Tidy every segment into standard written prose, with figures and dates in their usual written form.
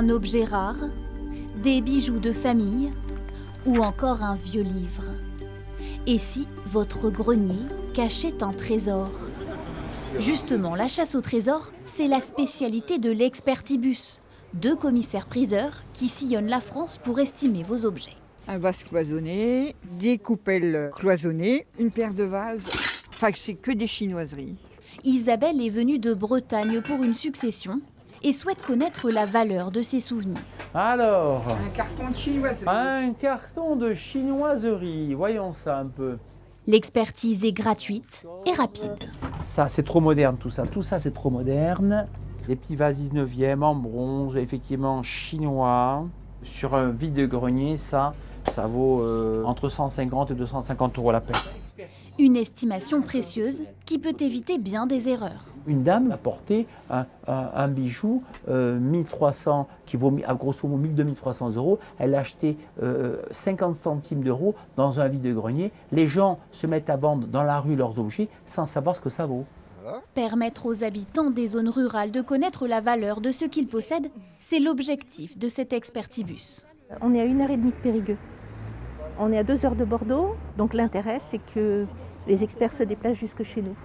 un objet rare, des bijoux de famille ou encore un vieux livre. Et si votre grenier cachait un trésor? Justement, la chasse au trésor, c'est la spécialité de l'expertibus. 2 commissaires-priseurs qui sillonnent la France pour estimer vos objets. Un vase cloisonné, des coupelles cloisonnées, une paire de vases. Enfin, c'est que des chinoiseries. Isabelle est venue de Bretagne pour une succession et souhaite connaître la valeur de ses souvenirs. Alors, Un carton de chinoiserie. un carton de chinoiserie, voyons ça un peu. L'expertise est gratuite et rapide. Ça, c'est trop moderne tout ça c'est trop moderne. Les petits vases 19e en bronze, effectivement chinois. Sur un vide-grenier, ça vaut entre 150 et 250 € la paire. Une estimation précieuse qui peut éviter bien des erreurs. Une dame a porté un bijou 1300 qui vaut à grosso modo 2300 €. Elle l'a acheté 50 centimes d'euros dans un vide-grenier. Les gens se mettent à vendre dans la rue leurs objets sans savoir ce que ça vaut. Permettre aux habitants des zones rurales de connaître la valeur de ce qu'ils possèdent, c'est l'objectif de cet expertibus. On est à 1h30 de Périgueux. On est à 2 heures de Bordeaux, donc l'intérêt c'est que les experts se déplacent jusque chez nous.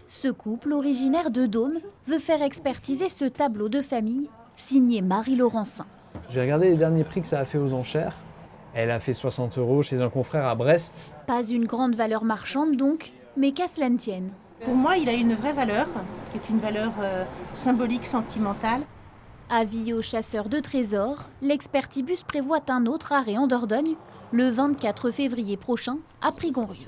Ce couple originaire de Dôme veut faire expertiser ce tableau de famille signé Marie Laurencin. J'ai regardé les derniers prix que ça a fait aux enchères. Elle a fait 60 € chez un confrère à Brest. Pas une grande valeur marchande donc, mais qu'à cela ne tienne. Pour moi, il a une vraie valeur, qui est une valeur symbolique, sentimentale. Avis aux chasseurs de trésors, l'expertibus prévoit un autre arrêt en Dordogne le 24 février prochain à Prigonrieux.